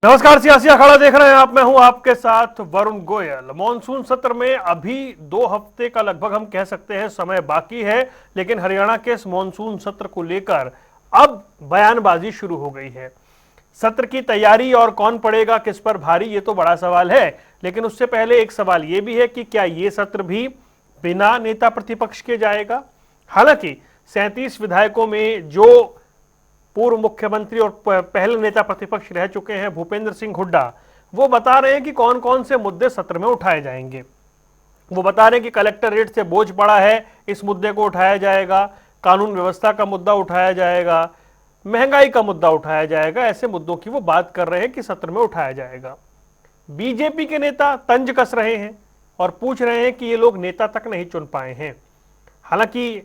नमस्कार, सियासी अखाड़ा देख रहे हैं आप। मैं हूं आपके साथ वरुण गोयल। मॉनसून सत्र में अभी 2 हफ्ते का लगभग हम कह सकते हैं समय बाकी है, लेकिन हरियाणा के इस मॉनसून सत्र को लेकर अब बयानबाजी शुरू हो गई है। सत्र की तैयारी और कौन पड़ेगा किस पर भारी, ये तो बड़ा सवाल है। लेकिन उससे पहले एक सवाल ये भी है कि क्या ये सत्र भी बिना नेता प्रतिपक्ष के जाएगा। हालांकि 37 विधायकों में जो पूर्व मुख्यमंत्री और पहले नेता प्रतिपक्ष रह चुके हैं भूपेंद्र सिंह हुड्डा, वो बता रहे हैं कि कौन कौन से मुद्दे सत्र में उठाए जाएंगे। वो बता रहे हैं कि कलेक्टर रेट से बोझ पड़ा है, इस मुद्दे को उठाया जाएगा, कानून व्यवस्था का मुद्दा उठाया जाएगा, महंगाई का मुद्दा उठाया जाएगा। ऐसे मुद्दों की वो बात कर रहे हैं कि सत्र में उठाया जाएगा। बीजेपी के नेता तंज कस रहे हैं और पूछ रहे हैं कि ये लोग नेता तक नहीं चुन पाए हैं। हालांकि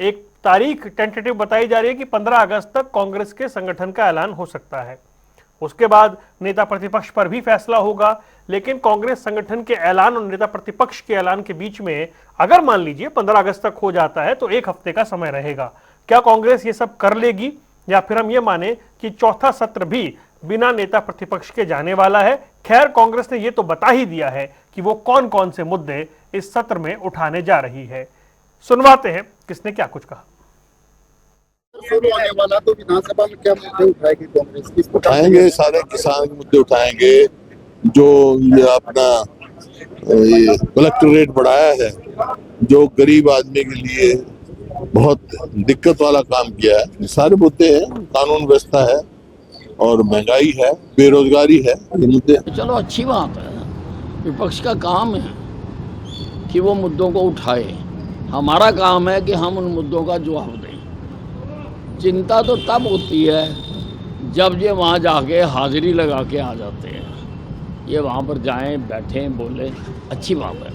एक तारीख टेंटेटिव बताई जा रही है कि 15 अगस्त तक कांग्रेस के संगठन का ऐलान हो सकता है। उसके बाद नेता प्रतिपक्ष पर भी फैसला होगा। लेकिन कांग्रेस संगठन के ऐलान और नेता प्रतिपक्ष के ऐलान के बीच में अगर मान लीजिए 15 अगस्त तक हो जाता है तो 1 हफ्ते का समय रहेगा। क्या कांग्रेस ये सब कर लेगी, या फिर हम ये माने कि चौथा सत्र भी बिना नेता प्रतिपक्ष के जाने वाला है। खैर, कांग्रेस ने ये तो बता ही दिया है कि वो कौन कौन से मुद्दे इस सत्र में उठाने जा रही है। सुनवाते हैं किसने क्या कुछ कहा। शुरू होने वाला तो विधानसभा में क्या मुद्दे उठाएगी कांग्रेस? किस उठाएंगे, सारे किसान के मुद्दे उठाएंगे। जो ये अपना ये कलेक्टर रेट बढ़ाया है, जो गरीब आदमी के लिए बहुत दिक्कत वाला काम किया है, ये सारे मुद्दे हैं। कानून व्यवस्था है और महंगाई है, बेरोजगारी है, ये मुद्दे। चलो अच्छी बात है, विपक्ष का काम है कि वो मुद्दों को उठाए। हमारा काम है कि हम उन मुद्दों का जवाब दें। चिंता तो तब होती है जब ये वहाँ जाके हाजिरी लगा के आ जाते हैं। ये वहाँ पर जाएं, बैठें, बोलें, अच्छी बात है।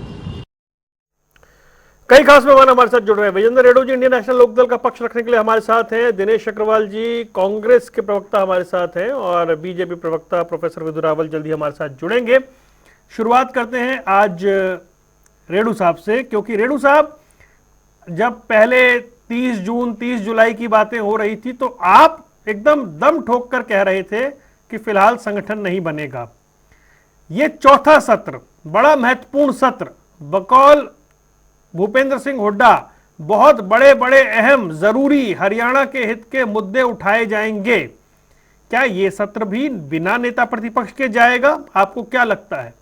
कई खास मेहमान हमारे साथ जुड़ रहे हैं। विजेंद्र रेड्डी जी इंडियन नेशनल लोकदल का पक्ष रखने के लिए हमारे साथ हैं। दिनेश अग्रवाल जी कांग्रेस के प्रवक्ता हमारे साथ हैं, और बीजेपी प्रवक्ता प्रोफेसर विदु रावल जल्दी हमारे साथ जुड़ेंगे। शुरुआत करते हैं आज रेड्डी साहब से, क्योंकि रेड्डी साहब जब पहले 30 जून 30 जुलाई की बातें हो रही थी तो आप एकदम दम ठोक कर कह रहे थे कि फिलहाल संगठन नहीं बनेगा। ये चौथा सत्र बड़ा महत्वपूर्ण सत्र, बकौल भूपेंद्र सिंह हुड्डा बहुत बड़े बड़े अहम जरूरी हरियाणा के हित के मुद्दे उठाए जाएंगे। क्या ये सत्र भी बिना नेता प्रतिपक्ष के जाएगा? आपको क्या लगता है?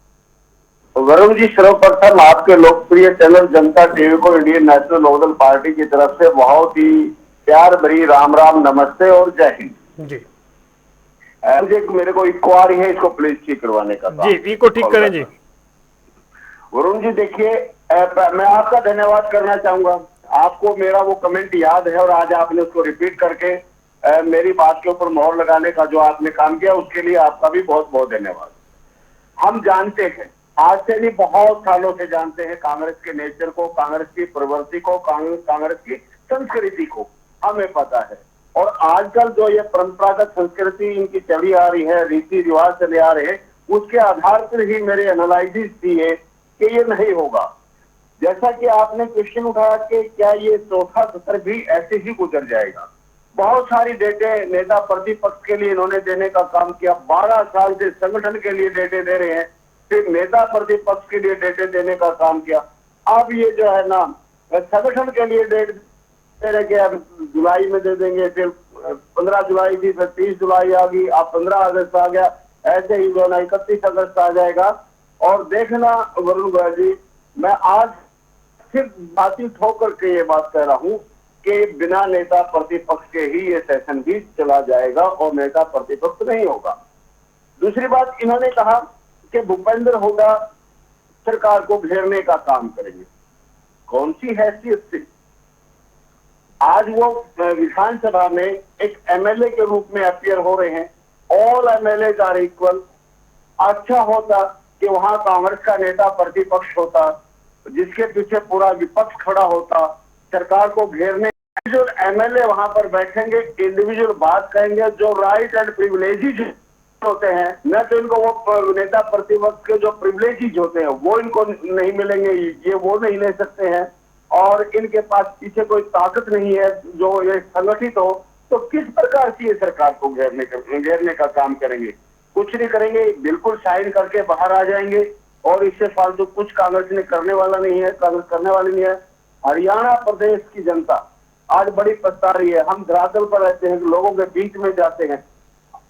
वरुण जी, सर्वप्रथम आपके लोकप्रिय चैनल जनता टीवी को इंडियन नेशनल लोकदल पार्टी की तरफ से बहुत ही प्यार भरी राम राम, नमस्ते और जय हिंद जी। मुझे मेरे को इको आ रही है, इसको प्लीज ठीक करवाने का जी, इको ठीक करें जी। वरुण जी देखिए, मैं आपका धन्यवाद करना चाहूंगा। आपको मेरा वो कमेंट याद है और आज आपने उसको रिपीट करके मेरी बात के ऊपर मोहर लगाने का जो आपने काम किया, उसके लिए आपका भी बहुत बहुत धन्यवाद। हम जानते हैं, आज से नहीं बहुत सालों से जानते हैं कांग्रेस के नेचर को, कांग्रेस की प्रवृत्ति को, कांग्रेस की संस्कृति को हमें पता है। और आजकल जो ये परंपरागत संस्कृति इनकी चली आ रही है, रीति रिवाज चले आ रहे हैं, उसके आधार पर ही मेरे एनालिसिस थी है कि ये नहीं होगा। जैसा कि आपने क्वेश्चन उठाया कि क्या ये चौथा सत्र भी ऐसे ही गुजर जाएगा। बहुत सारी डेटे नेता प्रतिपक्ष के लिए इन्होंने देने का काम किया। 12 साल से संगठन के लिए डेटे दे रहे हैं, फिर नेता प्रतिपक्ष के लिए डेटे देने का काम किया। अब ये जो है ना, संगठन के लिए डेट दे रहे कि अब जुलाई में दे देंगे, फिर 15 जुलाई थी, फिर 30 जुलाई आ गई, अब 15 अगस्त आ गया, ऐसे ही जो ना 31 अगस्त आ जाएगा। और देखना वरुण जी, मैं आज सिर्फ बाती ठोक करके ये बात कह रहा हूँ कि बिना नेता प्रतिपक्ष के ही ये सेशन भी चला जाएगा और नेता प्रतिपक्ष नहीं होगा। दूसरी बात, इन्होंने कहा कि भूपेंद्र हुड्डा सरकार को घेरने का काम करेंगे। कौन सी हैसियत से? आज वो विधानसभा में एक एमएलए के रूप में अपीयर हो रहे हैं। All MLA are equal. अच्छा होता कि वहां कांग्रेस का नेता प्रतिपक्ष होता, जिसके पीछे पूरा विपक्ष खड़ा होता, सरकार को घेरने। जो एमएलए वहां पर बैठेंगे, इंडिविजुअल बात कहेंगे, जो राइट एंड प्रिविलेजेस होते हैं, न तो इनको वो नेता प्रतिपक्ष के जो प्रिविलेजेस होते हैं वो इनको नहीं मिलेंगे, ये वो नहीं ले सकते हैं। और इनके पास पीछे कोई ताकत नहीं है जो ये संगठित हो, तो किस प्रकार से ये सरकार को घेरने का काम करेंगे? कुछ नहीं करेंगे, बिल्कुल साइन करके बाहर आ जाएंगे और इससे फालतू कुछ कांग्रेस ने करने वाला नहीं है, कांग्रेस करने वाली नहीं है। हरियाणा प्रदेश की जनता आज बड़ी पछता रही है। हम धरातल पर रहते हैं, लोगों के बीच में जाते हैं,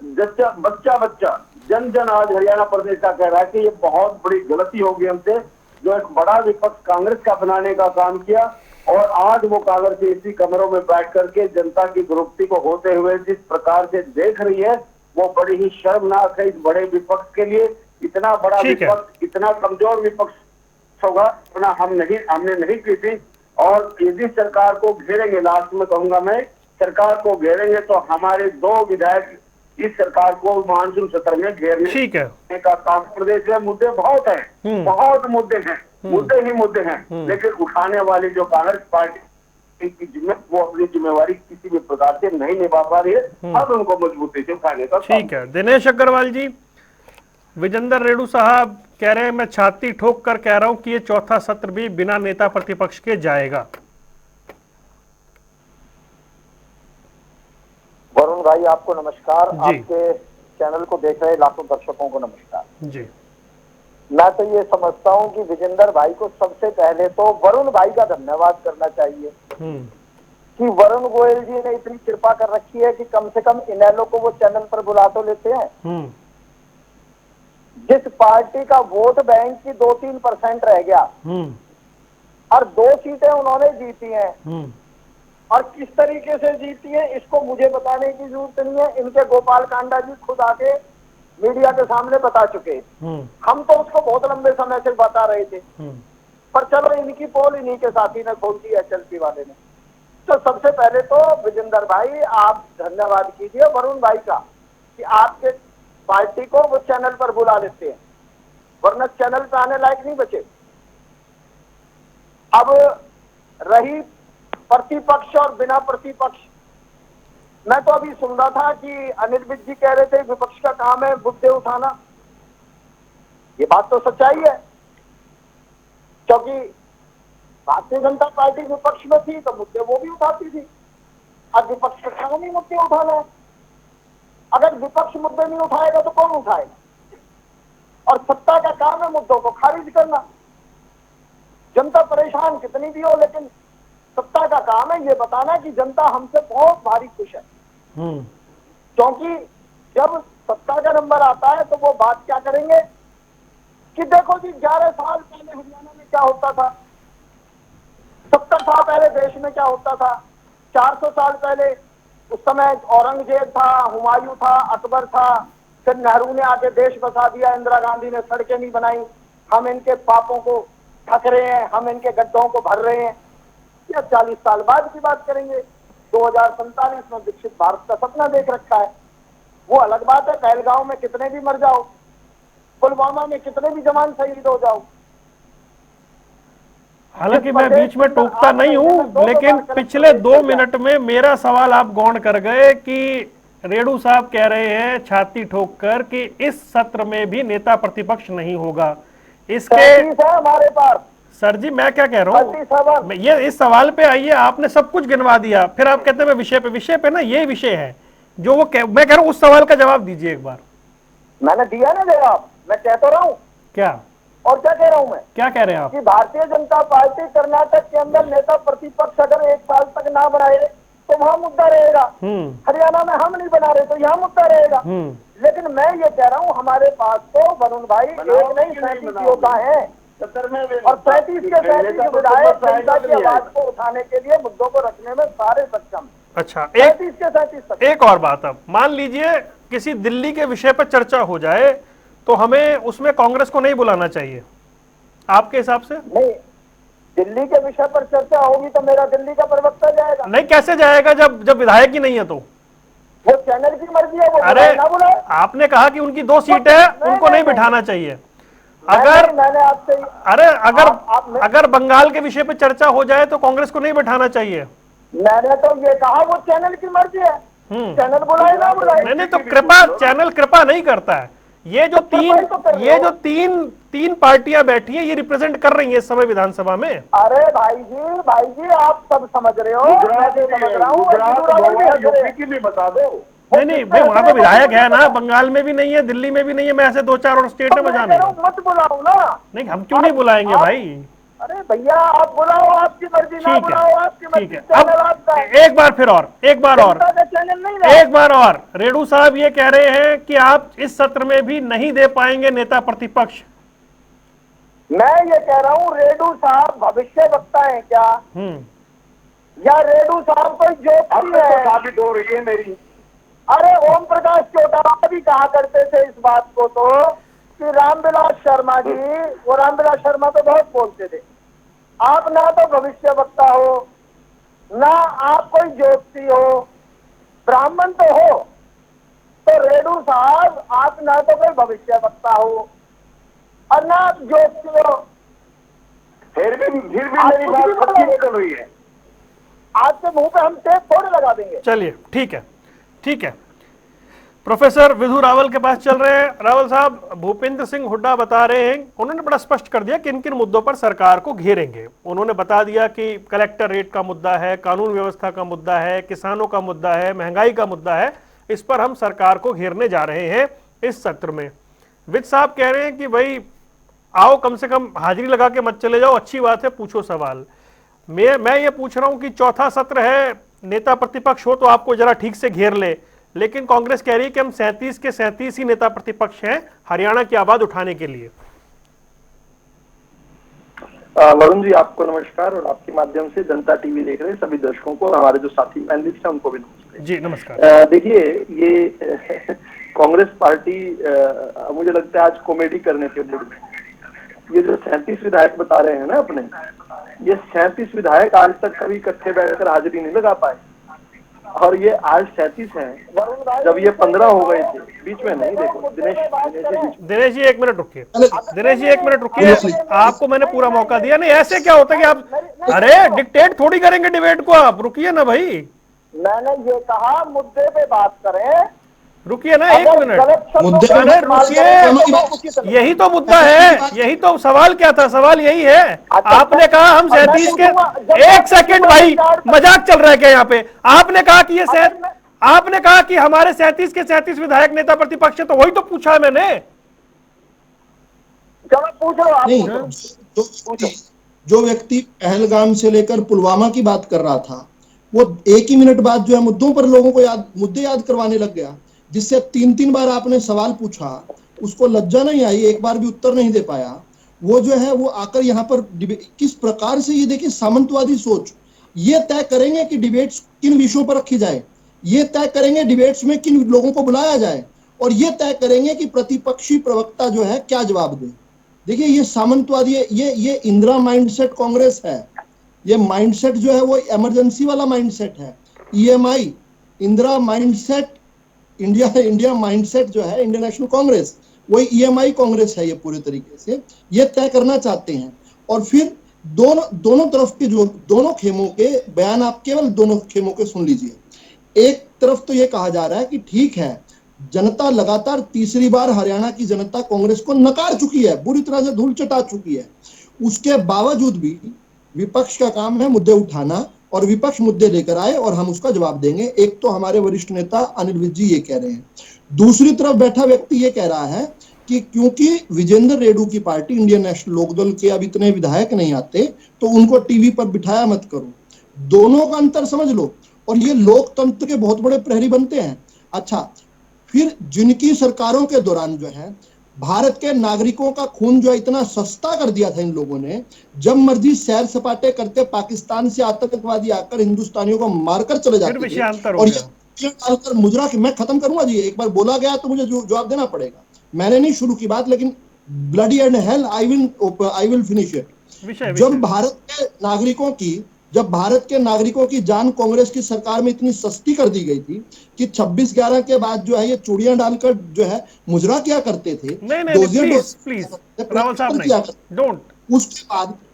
बच्चा बच्चा जन जन आज हरियाणा प्रदेश का कह रहा है कि ये बहुत बड़ी गलती होगी हमसे, जो एक बड़ा विपक्ष कांग्रेस का बनाने का काम किया और आज वो कांग्रेस इसी कमरों में बैठ करके जनता की दुरुक्ति को होते हुए जिस प्रकार से देख रही है, वो बड़ी ही शर्मनाक है इस बड़े विपक्ष के लिए। इतना बड़ा विपक्ष, इतना कमजोर विपक्ष होगा इतना हमने नहीं की थी। और यदि सरकार को घेरेंगे, लास्ट में कहूंगा मैं, सरकार को घेरेंगे तो हमारे 2 विधायक इस सरकार को मानसून सत्र में घेरने का काम। प्रदेश में मुद्दे बहुत हैं, बहुत मुद्दे हैं, मुद्दे ही मुद्दे हैं, लेकिन उठाने वाली जो कांग्रेस पार्टी की वो अपनी जिम्मेवारी किसी भी प्रकार से नहीं निभा पा रही है। अब उनको मजबूती से उठाने का। ठीक है। दिनेश अग्रवाल जी, विजेंद्र रेणु साहब कह रहे हैं मैं छाती ठोक कर कह रहा हूं कि ये चौथा सत्र भी बिना नेता प्रतिपक्ष के जाएगा। वरुण भाई आपको नमस्कार, आपके चैनल को देख रहे लाखों दर्शकों को नमस्कार जी। मैं तो ये समझता हूँ कि विजेंद्र भाई को सबसे पहले तो वरुण भाई का धन्यवाद करना चाहिए कि वरुण गोयल जी ने इतनी कृपा कर रखी है कि कम से कम इनेलो को वो चैनल पर बुला तो लेते हैं। जिस पार्टी का वोट बैंक की 2-3% रह गया और 2 सीटें उन्होंने जीती हैं और किस तरीके से जीती है इसको मुझे बताने की जरूरत नहीं है। इनके गोपाल कांडा जी खुद आके मीडिया के सामने बता चुके। हम तो उसको बहुत लंबे समय से बता रहे थे, पर चलो इनकी पोल इन्हीं के साथी ने खोल दी, HLP वाले ने। तो सबसे पहले तो विजेंद्र भाई आप धन्यवाद कीजिए वरुण भाई का कि आपके पार्टी को वो चैनल पर बुला लेते हैं, वरना चैनल पर आने लायक नहीं बचे। अब रही प्रतिपक्ष और बिना प्रतिपक्ष, मैं तो अभी सुन रहा था कि अनिल विज जी कह रहे थे विपक्ष का काम है मुद्दे उठाना। ये बात तो सच्चाई है, क्योंकि भारतीय जनता पार्टी विपक्ष में थी तो मुद्दे वो भी उठाती थी। अब विपक्ष का काम ही मुद्दे उठाना है। अगर विपक्ष मुद्दे नहीं उठाएगा तो कौन उठाएगा? और सत्ता का काम है मुद्दों को खारिज करना। जनता परेशान कितनी भी हो, लेकिन सत्ता का काम है ये बताना कि जनता हमसे बहुत भारी खुश है। क्योंकि जब सत्ता का नंबर आता है तो वो बात क्या करेंगे कि देखो जी 11 साल पहले हरियाणा में क्या होता था, 70 साल पहले देश में क्या होता था, 400 साल पहले उस समय औरंगजेब था, हुमायूं था, अकबर था, फिर नेहरू ने आके देश बसा दिया, इंदिरा गांधी ने सड़कें नहीं बनाई, हम इनके पापों को ढक रहे हैं, हम इनके गड्ढों को भर रहे हैं। या 40 साल बाद की बात करेंगे, 2047 में विकसित भारत का सपना देख रखा है। वो अलग बात है, पहलगांव में कितने भी मर जाओ, पुलवामा में कितने भी जवान शहीद हो जाओ। हालांकि मैं बीच में टोकता नहीं हूं, लेकिन पिछले 2 मिनट में मेरा सवाल आप गौण कर गए कि रेणु साहब कह रहे हैं छाती ठोक कर कि इस सत्र में भी नेता प्रतिपक्ष नहीं होगा। इसके हमारे पास सर जी मैं क्या कह रहा हूँ, ये इस सवाल पे आइए, आपने सब कुछ गिनवा दिया, फिर आप कहते हैं मैं विषय पे ना, ये विषय है जो वो मैं कह रहा हूँ, उस सवाल का जवाब दीजिए एक बार। मैंने दिया ना जवाब, मैं कह तो रहा हूँ। क्या और क्या कह रहा हूँ मैं? क्या कह रहे हैं आप? कि भारतीय जनता पार्टी कर्नाटक के अंदर नेता प्रतिपक्ष अगर 1 साल तक ना बनाए तो वहां मुद्दा रहेगा। हरियाणा में हम नहीं बना रहे तो यहाँ मुद्दा रहेगा। लेकिन मैं ये कह रहा हूँ हमारे पास तो वरुण भाई एक नहीं 37 योद्धा है और 35 के 35 विधायक जनता की आवाज को उठाने के लिए मुद्दों को रखने में सारे सक्षम। अच्छा, 35 के 37। एक और बात, अब मान लीजिए किसी दिल्ली के विषय पर चर्चा हो जाए तो हमें उसमें कांग्रेस को नहीं बुलाना चाहिए आपके हिसाब से? नहीं, दिल्ली के विषय पर चर्चा होगी तो मेरा दिल्ली का प्रवक्ता जाएगा। नहीं, कैसे जाएगा जब विधायक ही नहीं है तो? वो चैनल की मर्जी है, वो अरे ना बुलाए। आपने कहा कि उनकी 2 सीटें हैं, उनको नहीं बिठाना चाहिए। अगर मैंने आपसे अगर बंगाल के विषय पे चर्चा हो जाए तो कांग्रेस को नहीं बिठाना चाहिए। मैंने तो ये कहा वो चैनल की मर्जी है, चैनल बुलाए ना बुलाए। नहीं तो चैनल कृपा नहीं करता है। ये जो तीन पार्टियां बैठी हैं, ये रिप्रेजेंट कर रही हैं इस समय विधानसभा में। अरे भाई जी आप सब समझ रहे हो, मैं समझ रहा हूँ। यूपी की भी बता दो, नहीं नहीं भाई, वहां पे विधायक है ना, बंगाल में भी नहीं है, दिल्ली में भी नहीं है, मैं ऐसे 2-4 और स्टेट में जाने। मत बुलाओ ना। नहीं, हम क्यों नहीं बुलाएंगे भाई? अरे भैया आप बुलाओ, आपकी मर्जी, ना ठीक बुलाओ आपकी है, ठीक मर्जी। है। चैनल आपका है, अब एक बार फिर और, एक बार और, जनता का चैनल नहीं रहा। एक बार और, रेणु साहब ये कह रहे हैं कि आप इस सत्र में भी नहीं दे पाएंगे नेता प्रतिपक्ष। मैं ये कह रहा हूँ, रेणु साहब भविष्य वक्ता है क्या, या रेणु साहब कोई अब जोशी तक तो है? साबित हो रही है मेरी। अरे ओम प्रकाश चौटाला भी कहा करते थे इस बात को, तो कि रामविलास शर्मा जी, वो रामविलास शर्मा तो बहुत बोलते थे। आप ना तो भविष्य वक्ता हो, ना आप कोई ज्योतिषी हो, ब्राह्मण तो हो, तो रेणु साहब आप ना तो कोई भविष्य वक्ता हो और ना आप ज्योतिषी हो। फिर भी मेरी बात सच्ची निकल रही है। आपके मुंह पे हम टेप थोड़े लगा देंगे। चलिए ठीक है, ठीक है। प्रोफेसर विधु रावल के पास चल रहे हैं। रावल साहब, भूपेंद्र सिंह हुड्डा बता रहे हैं, उन्होंने बड़ा स्पष्ट कर दिया किन किन मुद्दों पर सरकार को घेरेंगे। उन्होंने बता दिया कि कलेक्टर रेट का मुद्दा है, कानून व्यवस्था का मुद्दा है, किसानों का मुद्दा है, महंगाई का मुद्दा है, इस पर हम सरकार को घेरने जा रहे हैं इस सत्र में। विज साहब कह रहे हैं कि भाई आओ, कम से कम हाजिरी लगा के मत चले जाओ, अच्छी बात है, पूछो सवाल। मैं ये पूछ रहा हूं कि चौथा सत्र है, नेता प्रतिपक्ष हो तो आपको जरा ठीक से घेर ले, लेकिन कांग्रेस कह रही है कि हम 37 के 37 ही नेता प्रतिपक्ष हैं हरियाणा की आवाज उठाने के लिए। वरुण जी, आपको नमस्कार, और आपके माध्यम से जनता टीवी देख रहे सभी दर्शकों को, हमारे जो साथी पैनलिस्ट हैं उनको भी नमस्कार जी नमस्कार। देखिए, ये कांग्रेस पार्टी मुझे लगता है आज कॉमेडी करने के मूड में। ये जो 37 विधायक बता रहे हैं ना अपने, ये 37 विधायक आज तक कभी इकट्ठे बैठकर हाजिरी नहीं लगा पाए, और ये आज 37 हैं। जब ये 15 हो गए थे बीच में, नहीं देखो दिनेश जी 1 मिनट रुकिए, दिनेश जी 1 मिनट रुकिए, आपको मैंने पूरा मौका दिया। नहीं ऐसे क्या होता है कि आप, अरे डिक्टेट थोड़ी करेंगे डिबेट को, आप रुकिए ना भाई। मैंने ये कहा मुद्दे पे बात करें, रुकिए ना 1 मिनट, मुद्दे अरे रुकिए, यही तो मुद्दा है, यही तो सवाल क्या था, सवाल यही है। आपने कहा हम 37 के, 1 सेकंड भाई, मजाक चल रहा है क्या यहाँ पे? आपने कहा कि ये आपने कहा कि हमारे 37 के 37 विधायक नेता प्रतिपक्ष है, तो वही तो पूछा है मैंने। चलो पूछ लो आप। नहीं, जो व्यक्ति पहलगाम से लेकर पुलवामा की बात कर रहा था, वो 1 ही मिनट बाद जो है मुद्दों पर लोगों को मुद्दे याद करवाने लग गया, जिससे 3-3 बार आपने सवाल पूछा, उसको लज्जा नहीं आई, एक बार भी उत्तर नहीं दे पाया। वो जो है वो आकर यहाँ पर किस प्रकार से, ये देखिए सामंतवादी सोच, ये तय करेंगे कि डिबेट्स किन विषयों पर रखी जाए, ये तय करेंगे डिबेट्स में किन लोगों को बुलाया जाए, और ये तय करेंगे कि प्रतिपक्षी प्रवक्ता जो है क्या जवाब दे। देखिए ये सामंतवादी, ये इंदिरा माइंडसेट कांग्रेस है। ये माइंडसेट जो है वो इमरजेंसी वाला माइंडसेट है। EMI, Indira mindset, India mindset जो है, इंडियन नेशनल कांग्रेस, वही EMI कांग्रेस है। ये पूरे तरीके से ये तय करना चाहते हैं, और फिर दोनों तरफ के जो दोनों खेमों के बयान, आप केवल दोनों खेमों के सुन लीजिए। एक तरफ तो ये कहा जा रहा है कि ठीक है, जनता लगातार तीसरी बार हरियाणा की जनता कांग्रेस को नकार चुकी है, बुरी तरह से धूल चटा चुकी है। उसके बावजूद भी विपक्ष का काम है मुद्दे उठाना, और विपक्ष मुद्दे लेकर आए और हम उसका जवाब देंगे। एक तो हमारे वरिष्ठ नेता अनिल विज जी ये कह रहे हैं। दूसरी तरफ बैठा व्यक्ति ये कह रहा है कि क्योंकि विजेंद्र रेड्डी की पार्टी इंडियन नेशनल लोकदल के अब इतने विधायक नहीं आते, तो उनको टीवी पर बिठाया मत करो। दोनों का अंतर समझ लो, और ये लोकतंत्र के बहुत बड़े प्रहरी बनते हैं। अच्छा, फिर जिनकी सरकारों के दौरान जो है भारत के नागरिकों का खून जो है इतना सस्ता कर दिया था इन लोगों ने, जब मर्जी सैर सपाटे करते पाकिस्तान से आतंकवादी आकर हिंदुस्तानियों को मारकर चले जाते थे। और ये डालकर मुजरा, मैं खत्म करूंगा जी, एक बार बोला गया तो मुझे जवाब देना पड़ेगा। मैंने नहीं शुरू की बात, लेकिन bloody and hell I will finish it. जब भारत के नागरिकों की जान कांग्रेस की सरकार में इतनी सस्ती कर दी गई थी कि 26/11 के बाद जो है ये चूड़ियां डालकर जो है मुजरा क्या करते थे।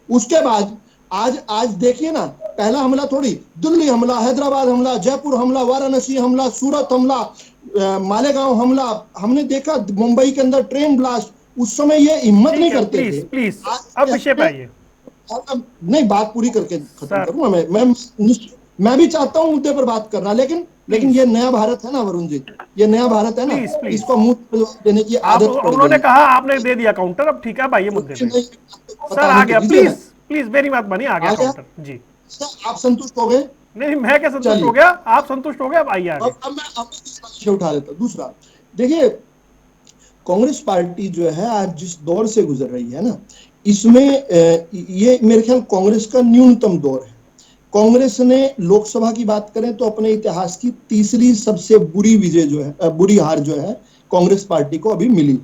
उसके बाद आज देखिए ना, पहला हमला थोड़ी, दिल्ली हमला, हैदराबाद हमला, जयपुर हमला, वाराणसी हमला, सूरत हमला, मालेगांव हमला, हमने देखा मुंबई के अंदर ट्रेन ब्लास्ट। उस समय ये हिम्मत नहीं करते थे। प्लीज अब विषय पे आइए। नहीं, बात पूरी करके खत्म करूंगा। मैं भी चाहता हूं मुद्दे पर बात करना, लेकिन लेकिन ये नया भारत है ना वरुण जी, ये नया भारत है ना, प्लीज प्लीज, इसको मुंह पे जवाब देने की आप आदत पड़ उन्होंने गई कहा, आपने दे दिया काउंटर, अब ठीक है भाई, ये मुद्दे पे नहीं, सर आ बताने तो गया, दीजिए प्लीज ना। प्लीज मेरी बात मानिए, आ गया आ गया? काउंटर जी। अच्छा, आप संतुष्ट हो गए? नहीं मैं क्या संतुष्ट हो चलिए, गया, आप संतुष्ट हो गए, अब आइए आगे। अब मैं दूसरा विषय उठा लेता हूं। दूसरा, देखिए, कांग्रेस पार्टी जो है आज जिस दौर से गुजर रही है ना, इसमें ये मेरे ख्याल कांग्रेस का न्यूनतम दौर है। कांग्रेस ने लोकसभा की बात करें तो अपने इतिहास की तीसरी सबसे बुरी विजय जो है, बुरी हार जो है कांग्रेस पार्टी को अभी मिली है।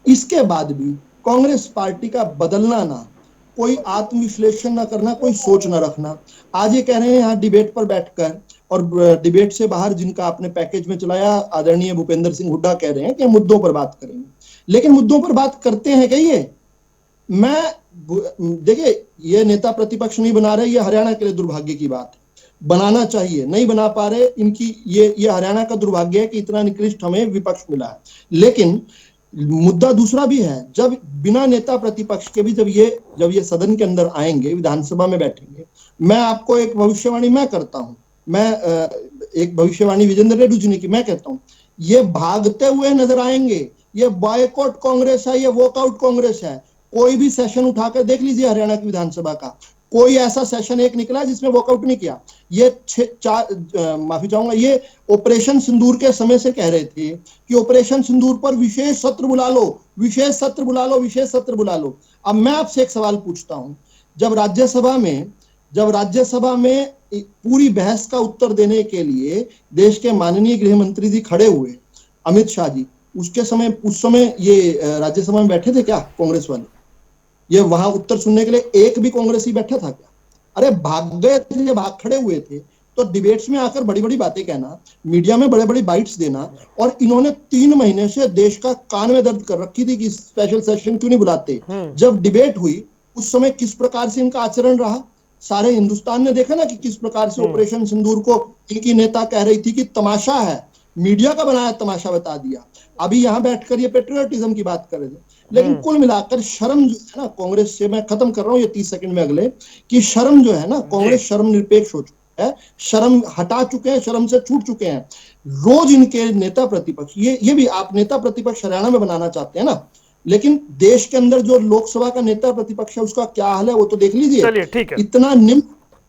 इसके बाद भी कांग्रेस पार्टी का बदलना ना, कोई आत्मविश्लेषण ना करना, कोई सोच ना रखना। आज ये कह रहे हैं यहाँ डिबेट पर बैठकर, और डिबेट से बाहर जिनका आपने पैकेज में चलाया, आदरणीय भूपेंद्र सिंह हुड्डा कह रहे हैं कि मुद्दों पर बात करेंगे, लेकिन मुद्दों पर बात करते हैं क्या ये? मैं देखिए, ये नेता प्रतिपक्ष नहीं बना रहे, ये हरियाणा के लिए दुर्भाग्य की बात है। बनाना चाहिए, नहीं बना पा रहे, इनकी ये हरियाणा का दुर्भाग्य है कि इतना निकृष्ट हमें विपक्ष मिला है। लेकिन मुद्दा दूसरा भी है, जब बिना नेता प्रतिपक्ष के भी जब ये सदन के अंदर आएंगे, विधानसभा में बैठेंगे, मैं आपको एक भविष्यवाणी मैं करता हूं, मैं एक भविष्यवाणी विजेंद्र रेड्डी जी ने की, मैं कहता हूं ये भागते हुए नजर आएंगे। ये बॉयकॉट कांग्रेस है, ये वॉकआउट कांग्रेस है। कोई भी सेशन उठाकर देख लीजिए हरियाणा की विधानसभा का, कोई ऐसा सेशन एक निकला जिसमें वॉकआउट नहीं किया। ये माफी चाहूंगा, ये ऑपरेशन सिंदूर के समय से कह रहे थे कि ऑपरेशन सिंदूर पर विशेष सत्र बुला लो, विशेष सत्र बुला लो, विशेष सत्र बुला लो। अब मैं आपसे एक सवाल पूछता हूं, जब राज्यसभा में पूरी बहस का उत्तर देने के लिए देश के माननीय गृह मंत्री जी खड़े हुए, अमित शाह जी, उस समय ये राज्यसभा में बैठे थे क्या कांग्रेस वाले? ये वहां उत्तर सुनने के लिए एक भी कांग्रेसी बैठा था क्या? अरे भाग गए थे, भाग खड़े हुए थे। तो डिबेट्स में आकर बड़ी बड़ी बातें कहना, मीडिया में बड़े बड़ी बाइट्स देना, और इन्होंने 3 महीने से देश का कान में दर्द कर रखी थी कि स्पेशल सेशन क्यों नहीं बुलाते। जब डिबेट हुई उस समय किस प्रकार से इनका आचरण रहा, सारे हिंदुस्तान ने देखा ना कि किस प्रकार से ऑपरेशन सिंदूर को इनकी नेता कह रही थी कि तमाशा है, मीडिया का बनाया तमाशा बता दिया। अभी यहां बैठकर ये पेट्रियोटिज्म की बात कर रहे थे। लेकिन कुल मिलाकर शर्म जो है ना कांग्रेस से, मैं खत्म कर रहा हूं ये 30 सेकंड में अगले, कि शर्म जो है ना, कांग्रेस शर्म निरपेक्ष हो चुका है, शर्म हटा चुके हैं, शर्म से छूट चुके हैं। रोज इनके नेता प्रतिपक्ष, ये भी आप नेता प्रतिपक्ष हरियाणा में बनाना चाहते हैं ना, लेकिन देश के अंदर जो लोकसभा का नेता प्रतिपक्ष है उसका क्या हाल है वो तो देख लीजिए। चलिए ठीक है, इतना निम्न,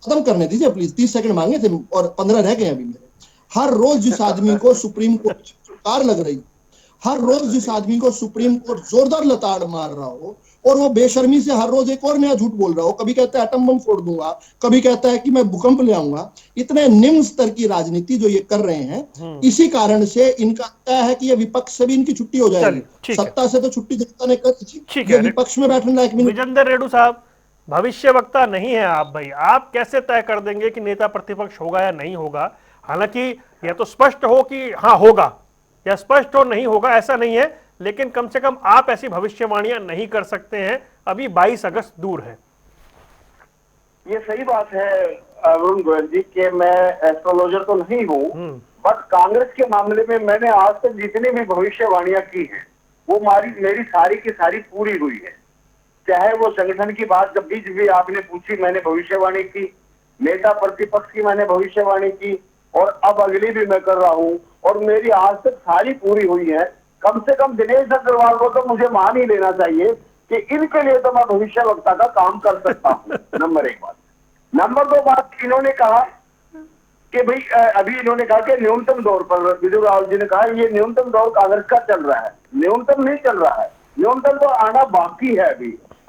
खत्म करने दीजिए प्लीज, 30 सेकंड मांगे थे और 15 रह गए अभी मेरे। हर रोज जिस आदमी को सुप्रीम कोर्ट सरकार लग रही, हर रोज जिस आदमी को सुप्रीम कोर्ट जोरदार लताड़ मार रहा हो, और वो बेशर्मी से हर रोज एक और नया झूठ बोल रहा हो, कभी कहता है एटम बम फोड़ दूंगा, कभी कहता है कि मैं भूकंप ले आऊंगा। इतने निम्न स्तर की राजनीति जो ये कर रहे हैं, इसी कारण से इनका तय है कि ये विपक्ष से भी इनकी छुट्टी हो जाएगी। सत्ता से तो छुट्टी जनता ने कर दी, ये विपक्ष में बैठने लायक नहीं। विजेंद्र रेड्डी साहब, भविष्य वक्ता नहीं है आप भाई, आप कैसे तय कर देंगे कि नेता प्रतिपक्ष होगा या नहीं होगा? हालांकि यह तो स्पष्ट हो कि हाँ होगा, या स्पष्ट हो नहीं होगा ऐसा नहीं है, लेकिन कम से कम आप ऐसी भविष्यवाणियां नहीं कर सकते हैं, अभी 22 अगस्त दूर है। ये सही बात है वरुण गोयल जी कि मैं एस्ट्रोलॉजर तो नहीं हूँ, बट कांग्रेस के मामले में मैंने आज तक जितनी भी भविष्यवाणियां की हैं वो मेरी सारी की सारी पूरी हुई है। चाहे वो संगठन की बात जब भी आपने पूछी, मैंने भविष्यवाणी की, नेता प्रतिपक्ष की मैंने भविष्यवाणी की, और अब अगली भी मैं कर रहा हूँ, और मेरी आज तक सारी पूरी हुई है। कम से कम दिनेश अग्रवाल को तो मुझे मान ही लेना चाहिए कि इनके लिए तो मैं भविष्य वक्ता का काम कर सकता हूँ। नंबर 1 बात। नंबर 2 बात, इन्होंने कहा कि भाई अभी इन्होंने कहा कि न्यूनतम दौर पर, विजय राहुल जी ने कहा ये न्यूनतम दौर कांग्रेस का चल रहा है। न्यूनतम नहीं चल रहा है, न्यूनतम तो आना बाकी है।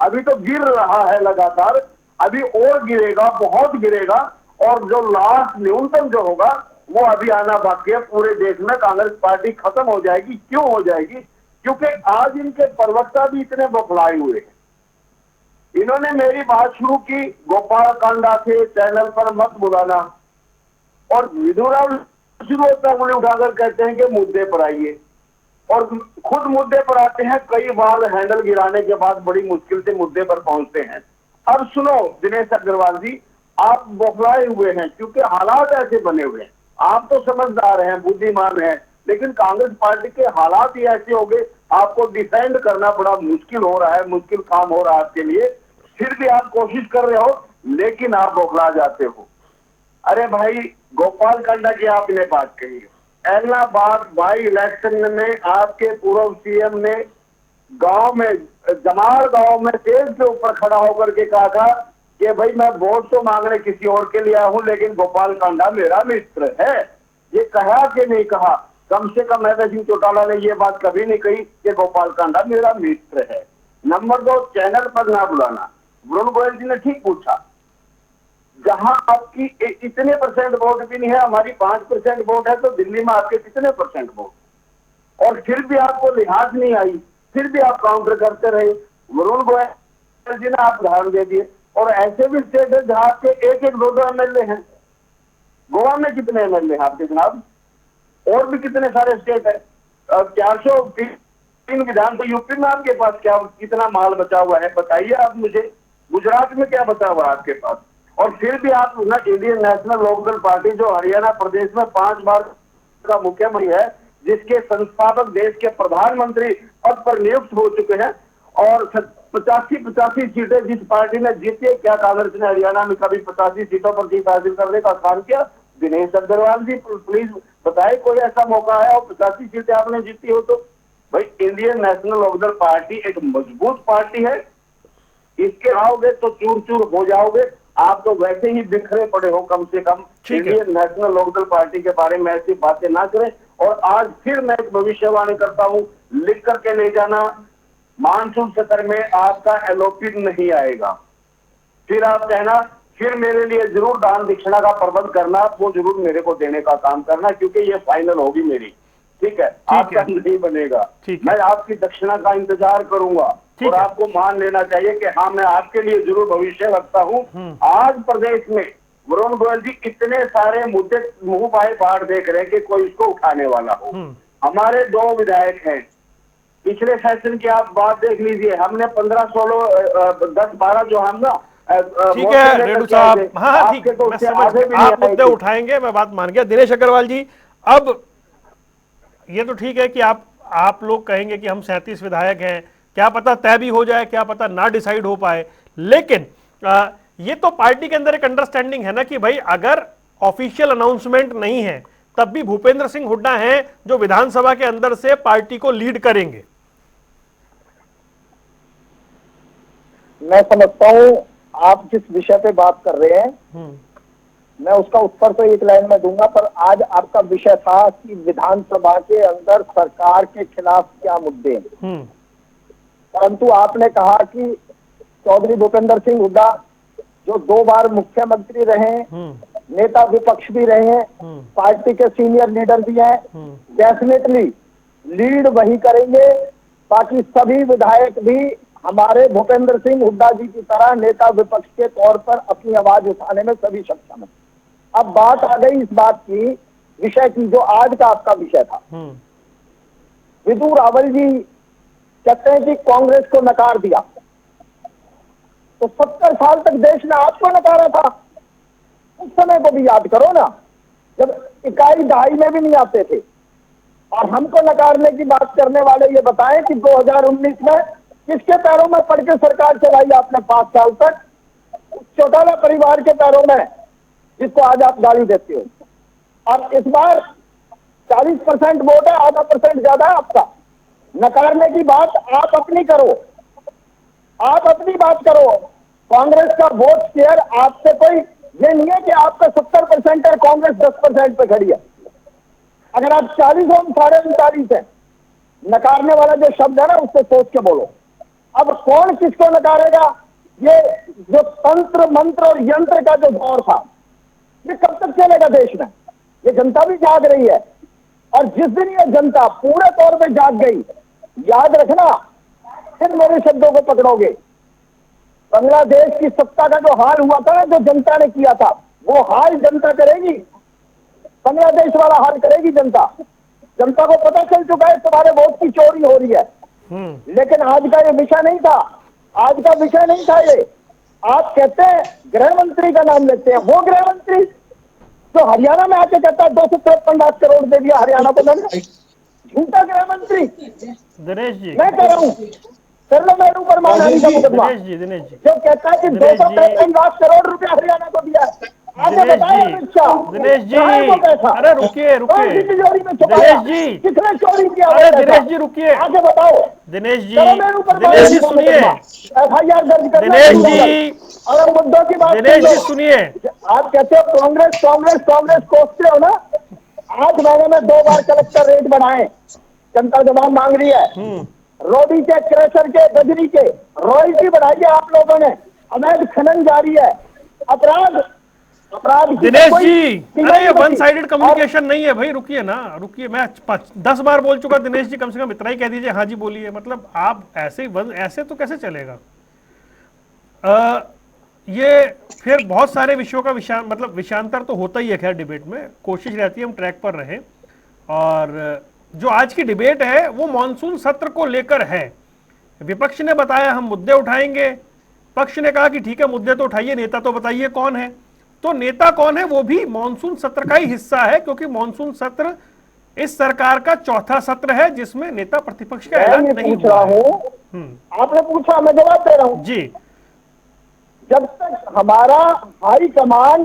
अभी तो गिर रहा है लगातार, अभी और गिरेगा, बहुत गिरेगा, और जो लास्ट न्यूनतम जो होगा वो अभी आना बाकी है। पूरे देश में कांग्रेस पार्टी खत्म हो जाएगी। क्यों हो जाएगी? क्योंकि आज इनके प्रवक्ता भी इतने बौखलाए हुए हैं। इन्होंने मेरी बात शुरू की गोपाल कांडा से, चैनल पर मत बुलाना, और विधुराव शुरू होता है उन्हें उठाकर कहते हैं कि मुद्दे पर आइए, और खुद मुद्दे पर आते हैं। कई बार हैंडल गिराने के बाद बड़ी मुश्किल से मुद्दे पर पहुंचते हैं। अब सुनो दिनेश अग्रवाल जी, आप बौखलाए हुए हैं क्योंकि हालात ऐसे बने हुए हैं। आप तो समझदार हैं, बुद्धिमान हैं, लेकिन कांग्रेस पार्टी के हालात ही ऐसे हो गए, आपको डिफेंड करना बड़ा मुश्किल हो रहा है, मुश्किल काम हो रहा है आपके लिए। फिर भी आप कोशिश कर रहे हो, लेकिन आप बौखला जाते हो। अरे भाई, गोपाल कांडा की आपने बात कही, इलाहाबाद बाई इलेक्शन में आपके पूर्व सीएम ने गांव में, जमाल गांव में स्टेज के ऊपर खड़ा होकर के कहा था कि भाई मैं वोट तो मांगने किसी और के लिए आया हूं, लेकिन गोपाल कांडा मेरा मित्र है। ये कहा कि नहीं कहा? कम से कम महता सिंह चौटाला ने ये बात कभी नहीं कही कि गोपाल कांडा मेरा मित्र है। नंबर 2, चैनल पर ना बुलाना। वरुण गोयल जी ने ठीक पूछा, जहां आपकी इतने परसेंट वोट भी नहीं है, हमारी 5% वोट है, तो दिल्ली में आपके कितने परसेंट वोट, और फिर भी आपको लिहाज नहीं आई, फिर भी आप काउंटर करते रहे। वरुण गोयल जी ने आप उदाहरण दे दिए। और ऐसे भी स्टेट है जहां आपके एक एक 2-2 एमएलए हैं। गोवा में कितने एमएलए हैं आपके जनाब? और भी कितने सारे स्टेट है। 403 विधान, तो यूपी में आपके पास क्या कितना माल बचा हुआ है बताइए आप मुझे। गुजरात में क्या बचा हुआ है आपके पास? और फिर भी आप ना, इंडियन नेशनल लोकदल पार्टी जो हरियाणा प्रदेश में 5 बार का मुख्यमंत्री है, जिसके संस्थापक देश के प्रधानमंत्री पद पर नियुक्त हो चुके हैं, और 85 सीटें जिस पार्टी ने जीती है, क्या कांग्रेस ने हरियाणा में कभी 85 सीटों पर जीत हासिल करने का काम किया? दिनेश अग्रवाल जी प्लीज बताए कोई ऐसा मौका है और 85 सीटें आपने जीती हो तो? भाई, इंडियन नेशनल लोकदल पार्टी एक मजबूत पार्टी है, इसके आओगे तो चूर चूर हो जाओगे। आप तो वैसे ही बिखरे पड़े हो, कम से कम इंडियन नेशनल लोकदल पार्टी के बारे में ऐसी बातें ना करें। और आज फिर मैं एक भविष्यवाणी करता हूं, लिख करके ले जाना, मानसून सत्र में आपका एलओपी नहीं आएगा। फिर आप कहना, फिर मेरे लिए जरूर दान दक्षिणा का प्रबंध करना, वो जरूर मेरे को देने का काम करना, क्योंकि ये फाइनल होगी मेरी, ठीक है? आपका नहीं बनेगा, मैं आपकी दक्षिणा का इंतजार करूंगा। और आपको मान लेना चाहिए कि हाँ, मैं आपके लिए जरूर भविष्य रखता हूँ। आज प्रदेश में वरुण गोयल जी इतने सारे मुद्दे मुंह बाय बाढ़ देख रहे हैं कि कोई इसको उठाने वाला हो। हमारे 2 विधायक हैं, पिछले सेशन की आप बात देख लीजिए, हमने 15, 16, 10, 12 जो हम ना, ठीक है रेणु साहब, हाँ ठीक है, मैं समझ, आप मुद्दे उठाएंगे, मैं बात मान गया। दिनेश अग्रवाल जी, अब ये तो ठीक है कि आप लोग कहेंगे कि हम 37 विधायक हैं, क्या पता तय भी हो जाए, क्या पता ना डिसाइड हो पाए, लेकिन ये तो पार्टी के अंदर एक अंडरस्टैंडिंग है ना कि भाई अगर ऑफिशियल अनाउंसमेंट नहीं है तब भी भूपेंद्र सिंह हुड्डा हैं जो विधानसभा के अंदर से पार्टी को लीड करेंगे। मैं समझता हूं आप जिस विषय पे बात कर रहे हैं, मैं उसका उत्तर तो एक लाइन में दूंगा, पर आज आपका विषय था कि विधानसभा के अंदर सरकार के खिलाफ क्या मुद्दे हैं। परंतु आपने कहा कि चौधरी भूपेंद्र सिंह हुड्डा जो 2 बार मुख्यमंत्री रहे, नेता विपक्ष भी रहे, पार्टी के सीनियर लीडर भी हैं, डेफिनेटली लीड वही करेंगे। बाकी सभी विधायक भी हमारे भूपेंद्र सिंह हुड्डा जी की तरह नेता विपक्ष के तौर पर अपनी आवाज उठाने में सभी सक्षम है। अब बात आ गई इस बात की, विषय की, जो आज का आपका विषय था। विदु रावल जी कहते हैं कि कांग्रेस को नकार दिया, तो 70 साल तक देश ने आपको नकारा था। उस समय को भी याद करो ना, जब इकाई दहाई में भी नहीं आते थे। और हमको नकारने की बात करने वाले ये बताएं कि 2019 में किसके पैरों में पड़ के सरकार चलाई आपने 5 साल तक? चौटाला परिवार के पैरों में, जिसको आज आप गाली देते हो। और इस बार 40% वोट है, आधा % ज्यादा है आपका। नकारने की बात आप अपनी करो, आप अपनी बात करो। कांग्रेस का वोट शेयर आपसे कोई ये नहीं है कि आपका 70% है, कांग्रेस 10% पे खड़ी है। अगर आप 40 हो, 39.5 है। नकारने वाला जो शब्द है ना, उससे सोच के बोलो। अब कौन किसको नकारेगा? ये जो तंत्र मंत्र और यंत्र का जो दौर था, ये कब तक चलेगा देश में? ये जनता भी जाग रही है। और जिस दिन ये जनता पूरे तौर पे जाग गई, याद रखना, फिर मेरे शब्दों को पकड़ोगे। बांग्लादेश की सत्ता का जो हाल हुआ था ना, जो जनता ने किया था, वो हाल जनता करेगी। बांग्लादेश वाला हाल करेगी जनता। जनता को पता चल चुका है तुम्हारे वोट की चोरी हो रही है। लेकिन आज का ये विषय नहीं था, आज का विषय नहीं था ये। आप कहते हैं गृह मंत्री का नाम लेते हैं, वो गृह मंत्री जो हरियाणा में आके कहता है 253 लाख करोड़ दे दिया हरियाणा को मैंने, झूठा गृह मंत्री। दिनेश जी, मैं कह रहा हूँ मेरे ऊपर मानहानि का मुकदमा, जो कहता है कि 253 लाख करोड़ रुपया हरियाणा को दिया है। आगे दिनेश बताएं जी, अमित शाह, दिनेश जी, कहाँ है वो पैसा? अरे रुकिए कौन सी रुकिए, तिजोरी में छुपाया? दिनेश जी, किसने चोरी किया वो अरे पैसा? दिनेश जी रुकिए, आगे बताओ। दिनेश जी, चलो मेरे ऊपर दिनेश जी सुनिए, FIR दर्ज करना दिनेश शुरू जी, करो। और अब मुद्दों की बात दिनेश कर जी लो। सुनिए, आप कहते हो कांग्रेस कांग्रेस कांग्रेस कोसते हो ना। 8 महीने में 2 बार कलेक्टर रेट बढ़ाए, जनता जवाब मांग रही है। रोडी के, क्रशर के, बजरी के रॉयल्टी बढ़ाई है आप लोगों ने। अवैध खनन जारी है। अपराध अपराध की दिनेश कोई जी, सीमा अरे नहीं ये बची। वन साइडेड कम्युनिकेशन नहीं है भाई, रुकिए ना, रुकिए, मैं 10 बार बोल चुका, दिनेश जी कम से कम इतना ही कह दीजिए, हाँ जी बोलिए, मतलब आप ऐसे ऐसे तो कैसे चलेगा। ये फिर बहुत सारे विषयों का मतलब विषयांतर तो होता ही है, खैर डिबेट में कोशिश रहती है हम ट्रैक पर रहें। और जो आज की डिबेट है वो मॉनसून सत्र को लेकर है। विपक्ष ने बताया हम मुद्दे उठाएंगे, पक्ष ने कहा कि ठीक है मुद्दे तो उठाइए, नेता तो बताइए कौन है। तो नेता कौन है वो भी मॉनसून सत्र का ही हिस्सा है, क्योंकि मॉनसून सत्र इस सरकार का चौथा सत्र है जिसमें नेता प्रतिपक्ष का ऐलान नहीं पूछ रहा हुआ है। हूँ, आपने पूछा, मैं जवाब दे रहा हूँ जी। जब तक हमारा हाई कमान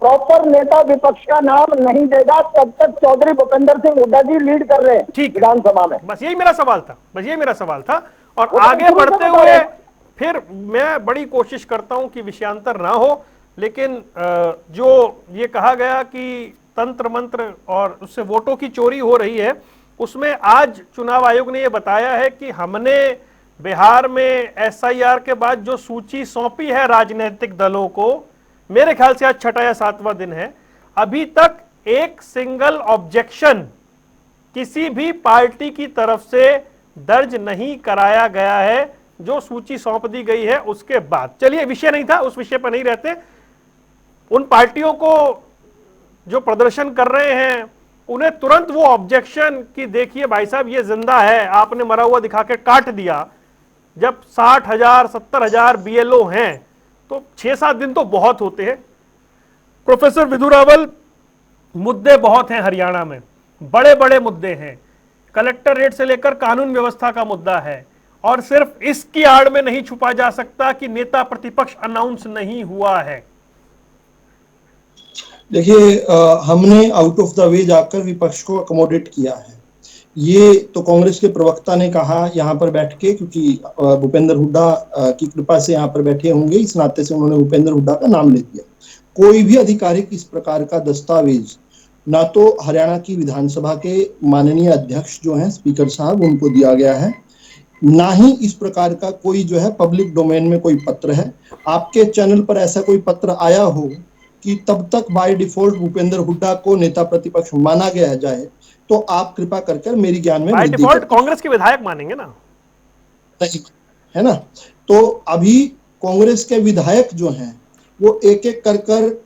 प्रॉपर नेता विपक्ष का नाम नहीं देगा तब तक चौधरी भूपेंद्र सिंह हुड्डा जी लीड कर रहे हैं ठीक है, विधानसभा में। बस यही मेरा सवाल था, बस यही मेरा सवाल था। और वो तो आगे शुरू से बढ़ते बता हुए रहे। फिर मैं बड़ी कोशिश करता हूं कि विषयांतर ना हो, लेकिन जो ये कहा गया कि तंत्र मंत्र और उससे वोटों की चोरी हो रही है, उसमें आज चुनाव आयोग ने ये बताया है कि हमने बिहार में SIR के बाद जो सूची सौंपी है राजनीतिक दलों को, मेरे ख्याल से आज 6वां या 7वां दिन है, अभी तक एक सिंगल ऑब्जेक्शन किसी भी पार्टी की तरफ से दर्ज नहीं कराया गया है जो सूची सौंप दी गई है उसके बाद। चलिए, विषय नहीं था, उस विषय पर नहीं रहते। उन पार्टियों को जो प्रदर्शन कर रहे हैं उन्हें तुरंत वो ऑब्जेक्शन कि देखिए भाई साहब ये जिंदा है, आपने मरा हुआ दिखा के काट दिया। जब 60,000 70,000 BLO हैं तो 6-7 दिन तो बहुत होते हैं। प्रोफेसर विधु रावल, मुद्दे बहुत हैं हरियाणा में, बड़े बड़े मुद्दे हैं, कलेक्टर रेट से लेकर कानून व्यवस्था का मुद्दा है, और सिर्फ इसकी आड़ में नहीं छुपा जा सकता कि नेता प्रतिपक्ष अनाउंस नहीं हुआ है। देखिए, हमने आउट ऑफ द वे जाकर विपक्ष को अकोमोडेट किया है। ये तो कांग्रेस के प्रवक्ता ने कहा यहाँ पर बैठ के, क्योंकि भूपेंद्र हुड्डा की कृपा से यहाँ पर बैठे होंगे, इस नाते से उन्होंने भूपेंद्र हुड्डा का नाम ले दिया। कोई भी आधिकारिक इस प्रकार का दस्तावेज ना तो हरियाणा की विधानसभा के माननीय अध्यक्ष जो हैं स्पीकर साहब उनको दिया गया है, ना ही इस प्रकार का कोई जो है पब्लिक डोमेन में कोई पत्र है। आपके चैनल पर ऐसा कोई पत्र आया हो कि तब तक बाय डिफॉल्ट भूपेंद्र हुड्डा को नेता प्रतिपक्ष माना गया जाए तो आप कृपा कर मेरी ज्ञान में बाय डिफॉल्ट कांग्रेस के विधायक मानेंगे ना, है ना। तो अभी कांग्रेस के विधायक जो हैं वो एक एक कर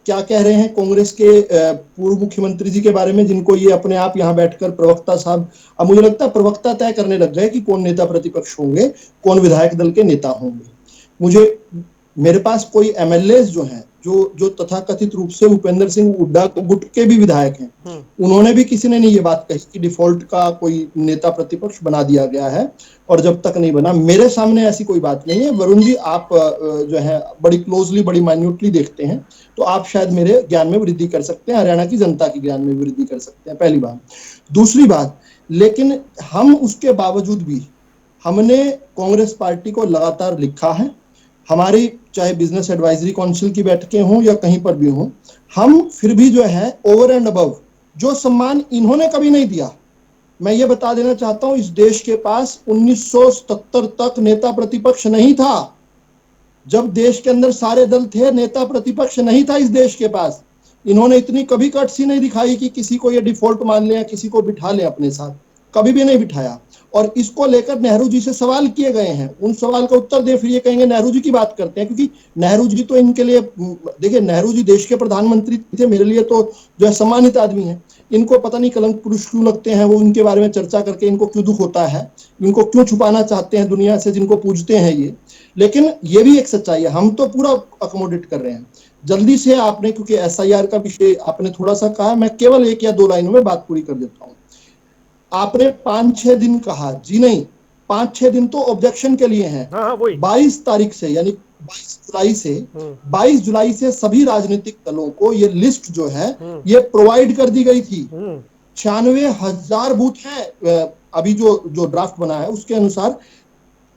क्या कह रहे हैं कांग्रेस के पूर्व मुख्यमंत्री जी के बारे में, जिनको ये अपने आप यहाँ बैठकर प्रवक्ता साहब, अब मुझे लगता है प्रवक्ता तय करने लग गए कि कौन नेता प्रतिपक्ष होंगे, कौन विधायक दल के नेता होंगे। मेरे पास कोई MLA जो हैं जो तथाकथित रूप से भूपेंद्र सिंह हुड्डा गुट के भी विधायक हैं, उन्होंने भी, किसी ने नहीं ये बात कही कि डिफॉल्ट का कोई नेता प्रतिपक्ष बना दिया गया है, और जब तक नहीं बना, मेरे सामने ऐसी कोई बात नहीं है। वरुण जी, आप जो है बड़ी क्लोजली, बड़ी माइन्यूटली देखते हैं, तो आप शायद मेरे ज्ञान में वृद्धि कर सकते हैं, हरियाणा की जनता के ज्ञान में वृद्धि कर सकते हैं, पहली बात। दूसरी बात, लेकिन हम उसके बावजूद भी हमने कांग्रेस पार्टी को लगातार लिखा है, हमारी चाहे बिजनेस एडवाइजरी काउंसिल की बैठकें हों या कहीं पर भी हों, हम फिर भी जो है ओवर एंड अबव जो सम्मान इन्होंने कभी नहीं दिया। मैं ये बता देना चाहता हूं, इस देश के पास 1977 तक नेता प्रतिपक्ष नहीं था। जब देश के अंदर सारे दल थे, नेता प्रतिपक्ष नहीं था इस देश के पास। इन्होंने इतनी कभी कटसी नहीं दिखाई कि किसी को ये डिफॉल्ट मान ले या किसी को बिठा ले अपने साथ, कभी भी नहीं बिठाया। और इसको लेकर नेहरू जी से सवाल किए गए हैं, उन सवाल का उत्तर दे, फिर ये कहेंगे नेहरू जी की बात करते हैं, क्योंकि नेहरू जी तो इनके लिए, देखिए नेहरू जी देश के प्रधानमंत्री थे, मेरे लिए तो जो है सम्मानित आदमी है। इनको पता नहीं कलंक पुरुष क्यों लगते हैं, वो उनके बारे में चर्चा करके इनको क्यों दुख होता है, इनको क्यों छुपाना चाहते हैं दुनिया से जिनको पूजते हैं ये। लेकिन ये भी एक सच्चाई है, हम तो पूरा अकोमोडेट कर रहे हैं। जल्दी से आपने, क्योंकि SIR का विषय आपने थोड़ा सा कहा, मैं केवल 1 या 2 लाइनों में बात पूरी कर देता हूँ। आपने 5-6 दिन कहा, जी नहीं, 5-6 दिन तो ऑब्जेक्शन के लिए हैं। हाँ वही 22 तारीख से यानी 22 जुलाई से सभी राजनीतिक दलों को ये लिस्ट जो है ये प्रोवाइड कर दी गई थी। 96,000 बूथ हैं। अभी जो ड्राफ्ट बना है उसके अनुसार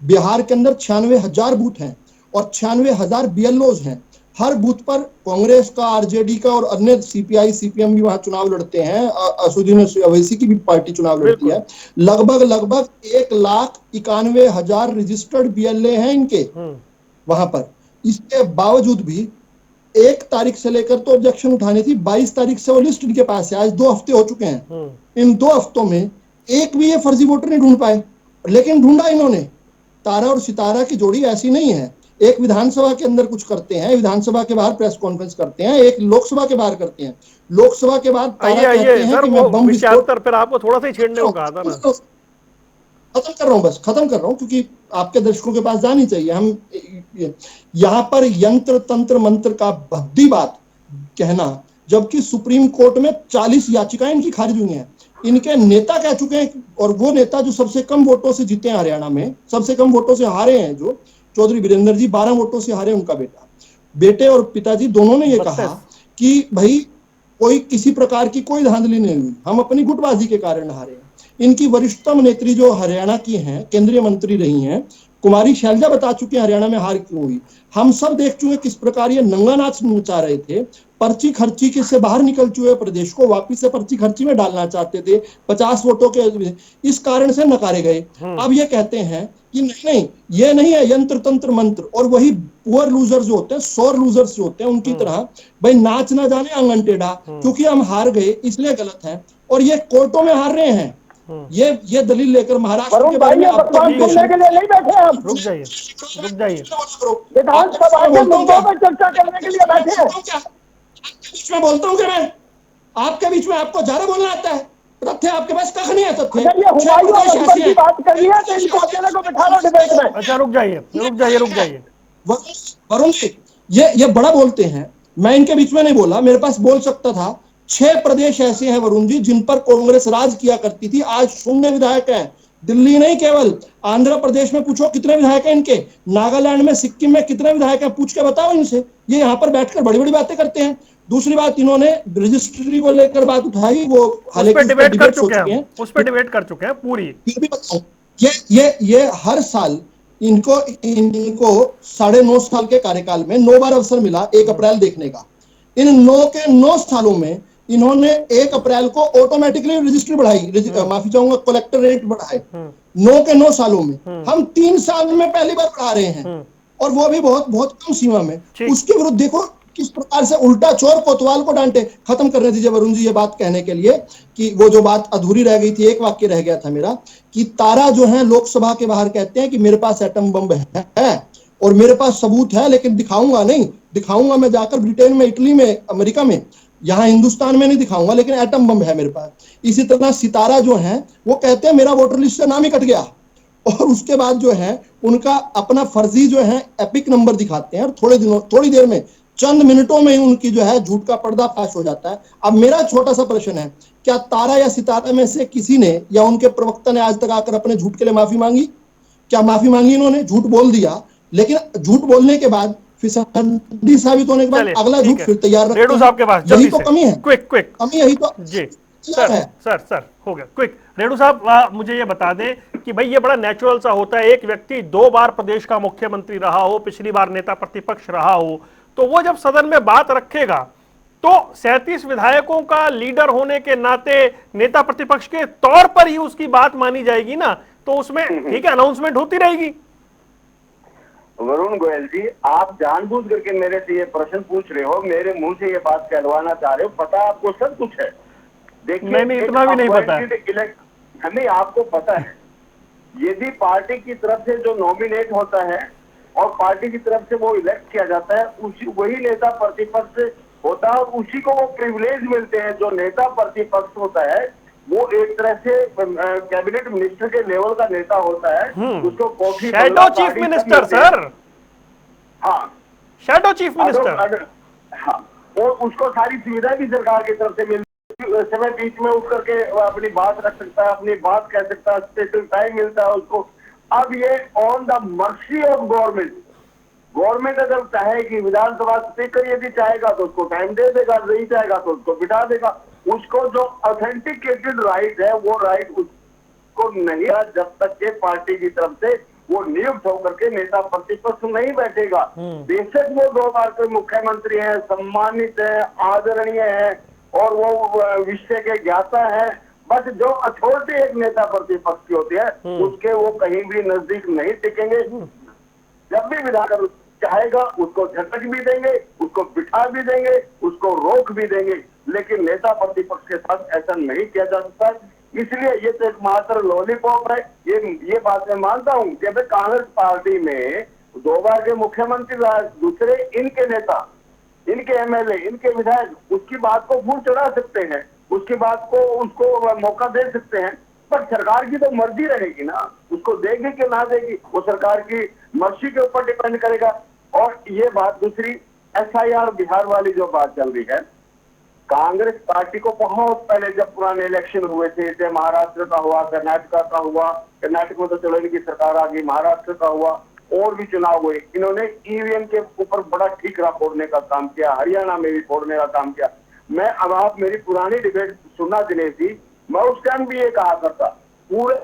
बिहार के अंदर 96,000 बूथ हैं और 96,000 BLOs हैं। हर बूथ पर कांग्रेस का, आरजेडी का और अन्य सीपीआई सीपीएम भी वहां चुनाव लड़ते हैं। असुद्दीन ओवैसी की भी पार्टी चुनाव लड़ती है। लगभग 1,91,000 रजिस्टर्ड BLA हैं इनके वहां पर। इसके बावजूद भी 1 तारीख से लेकर तो ऑब्जेक्शन उठानी थी, 22 तारीख से वो लिस्ट इनके पास है। आज 2 हफ्ते हो चुके हैं। इन 2 हफ्तों में एक भी ये फर्जी वोटर नहीं ढूंढ पाए, लेकिन ढूंढा इन्होंने। तारा और सितारा की जोड़ी ऐसी नहीं है। एक विधानसभा के अंदर कुछ करते हैं, विधानसभा के बाहर प्रेस कॉन्फ्रेंस करते हैं, एक लोकसभा के बाहर करते हैं। लोकसभा के बाद तारा कहते हैं कि मैं बम विस्फोट, फिर आपको थोड़ा सा ही छेड़ने को कहा था ना। खत्म कर रहा हूं क्योंकि आपके दर्शकों के पास जानी चाहिए। हम यहाँ पर यंत्र तंत्र मंत्र का भद्दी बात कहना, जबकि सुप्रीम कोर्ट में 40 याचिकाएं इनकी खारिज हुई हैं। इनके नेता कह चुके हैं, और वो नेता जो सबसे कम वोटों से जीते हैं हरियाणा में, सबसे कम वोटों से हारे हैं, जो चौधरी वीरेंद्र जी 12 वोटों से हारे, उनका बेटे और पिताजी दोनों ने ये कहा कि भाई कोई किसी प्रकार की कोई धांधली नहीं हुई, हम अपनी गुटबाजी के कारण हारे हैं। इनकी वरिष्ठतम नेत्री जो हरियाणा की हैं, केंद्रीय मंत्री रही हैं, कुमारी शैलजा बता चुके हैं हरियाणा में हार क्यों हुई। हम सब देख चुके किस प्रकार ये नंगा नाच नचा रहे थे। पर्ची खर्ची के से बाहर निकल चुके प्रदेश को वापिस से पर्ची खर्ची में डालना चाहते थे। 50 वोटों के इस कारण से नकारे गए। अब ये कहते हैं कि नहीं, ये नहीं है यंत्र तंत्र मंत्र। और वही पुअर लूजर्स जो होते हैं, सौर लूजर्स जो होते हैं, उनकी तरह भाई नाच ना जाने आंगन टेढ़ा, क्योंकि हम हार गए इसलिए गलत है। और ये कोर्टों में हार रहे हैं। ये दलील लेकर महाराष्ट्र के बारे में रुक जाइए विधानसभा के मुद्दों पर चर्चा करने के लिए बैठे हैं। बीच में बोलता हूँ कि मैं आपके बीच में आपको ज्यादा बोलना आता है। तथ्य आपके पास कख नहीं है। तथ्य की बात कर लिया तो इनको अकेले को बिठा लो डिबेट में। अच्छा रुक जाइए वरुण जी ये बड़ा बोलते हैं। मैं इनके बीच में नहीं बोला, मेरे पास बोल सकता था। 6 प्रदेश ऐसे हैं वरुण जी जिन पर कांग्रेस राज किया करती थी, आज 0 विधायक हैं। दिल्ली नहीं, केवल आंध्र प्रदेश में पूछो कितने विधायक हैं इनके, नागालैंड में, सिक्किम में कितने विधायक हैं, पूछ के बताओ इनसे। ये यहाँ पर बैठकर बड़ी बड़ी बातें करते हैं। दूसरी बात, इन्होंने रजिस्ट्री को लेकर बात उठाई, वो हालांकि डिबेट कर चुके हैं पूरी। फिर भी बताओ, ये हर साल इनको 9.5 साल के कार्यकाल में 9 बार अवसर मिला 1 अप्रैल देखने का। इन 9 सालों में इन्होंने 1 अप्रैल को ऑटोमेटिकली रजिस्ट्री बढ़ाई, माफी चाहूंगा, कलेक्टर रेट बढ़ाए। 9 सालों में हम 3 साल में पहली बार बढ़ा रहे हैं, और वो भी बहुत बहुत कम सीमा में। उसके विरुद्ध देखो किस प्रकार से उल्टा चोर कोतवाल को डांटे। खत्म करने दीजिए वरुण जी ये बात कहने के लिए कि वो जो बात अधूरी रह गई थी, एक वाक्य रह गया था मेरा, कि तारा जो है लोकसभा के बाहर कहते हैं कि मेरे पास एटम बम है और मेरे पास सबूत है, लेकिन दिखाऊंगा नहीं। दिखाऊंगा मैं जाकर ब्रिटेन में, इटली में, अमेरिका में, यहाँ हिंदुस्तान में नहीं दिखाऊंगा, लेकिन एटम बम है मेरे पास। इसी तरह सितारा जो है वो कहते हैं मेरा वोटर लिस्ट से नाम ही कट गया, और उसके बाद जो है उनका अपना फर्जी जो है एपिक नंबर दिखाते हैं, और थोड़ी देर में, चंद मिनटों में ही उनकी जो है झूठ का पर्दाफाश हो जाता है। अब मेरा छोटा सा प्रश्न है, क्या तारा या सितारा में से किसी ने या उनके प्रवक्ता ने आज तक आकर अपने झूठ के लिए माफी मांगी? क्या माफी मांगी इन्होंने? झूठ बोल दिया, लेकिन झूठ बोलने के बाद फिर साबित होने के बाद अगला झूठ फिर तैयार रखते हैं। साहब के पास यही तो कमी है। क्विक कमी यही तो जी। सर हो गया क्विक। रेणु साहब मुझे ये बता दें कि भाई ये बड़ा नेचुरल सा होता है, एक व्यक्ति 2 बार प्रदेश का मुख्यमंत्री रहा हो, पिछली बार नेता प्रतिपक्ष रहा हो, तो वो जब सदन में बात रखेगा तो 37 विधायकों का लीडर होने के नाते नेता प्रतिपक्ष के तौर पर ही उसकी बात मानी जाएगी ना, तो उसमें ठीक है अनाउंसमेंट होती रहेगी। वरुण गोयल जी, आप जानबूझ करके मेरे से ये प्रश्न पूछ रहे हो, मेरे मुंह से ये बात कहलवाना चाह रहे हो, पता आपको सब कुछ है। देखिए नहीं इतना भी नहीं पता है। नहीं, आपको पता है, यदि पार्टी की तरफ से जो नॉमिनेट होता है और पार्टी की तरफ से वो इलेक्ट किया जाता है, वही नेता प्रतिपक्ष होता है, और उसी को वो प्रिविलेज मिलते हैं। जो नेता प्रतिपक्ष होता है वो एक तरह से कैबिनेट मिनिस्टर के लेवल का नेता होता है, उसको coffee shadow chief minister sir. हाँ, शैडो चीफ मिनिस्टर। हाँ, और उसको सारी सुविधाएं भी सरकार की तरफ से मिलती है। समय बीच में उठ करके अपनी बात रख सकता है, अपनी बात कह सकता है, स्पेशल टाइम मिलता है उसको, अब ये on the mercy of government अगर चाहेगी, विधानसभा स्पीकर यदि चाहेगा तो उसको टाइम दे देगा, नहीं चाहेगा तो उसको बिठा देगा। उसको जो ऑथेंटिकेटेड राइट है वो राइट उसको नहीं है जब तक के पार्टी की तरफ से वो नियुक्त होकर के नेता प्रतिपक्ष नहीं बैठेगा। बेशक वो 2 बार के मुख्यमंत्री हैं, सम्मानित है, आदरणीय है और वो विषय के ज्ञाता है, बट जो अथॉरिटी एक नेता प्रतिपक्ष की होती है उसके वो कहीं भी नजदीक नहीं टिकेंगे। जब भी विधायक चाहेगा उसको झटक भी देंगे, उसको बिठा भी देंगे, उसको रोक भी देंगे, लेकिन नेता प्रतिपक्ष के साथ ऐसा नहीं किया जा सकता। इसलिए ये तो एकमात्र लॉलीपॉप है। ये बात मैं मानता हूँ कि भाई कांग्रेस पार्टी में 2 बार के मुख्यमंत्री दूसरे इनके नेता, इनके एमएलए, इनके विधायक उसकी बात को भूल चढ़ा सकते हैं, उसकी बात को उसको मौका दे सकते हैं, पर सरकार की तो मर्जी रहेगी ना, उसको देगी कि ना देगी वो सरकार की मर्जी के ऊपर डिपेंड करेगा। और ये बात दूसरी एसआईआर बिहार वाली जो बात चल रही है, कांग्रेस पार्टी को बहुत पहले जब पुराने इलेक्शन हुए थे, जैसे महाराष्ट्र का हुआ, कर्नाटक का हुआ, कर्नाटक में तो चलो इनकी सरकार आ गई, महाराष्ट्र का हुआ, और भी चुनाव हुए, इन्होंने ईवीएम के ऊपर बड़ा ठीकरा फोड़ने का काम किया, हरियाणा में भी फोड़ने का काम किया। मैं अब आप मेरी पुरानी डिबेट सुनना दिनेश जी, मैं उस टाइम भी ये कहा करता, पूरे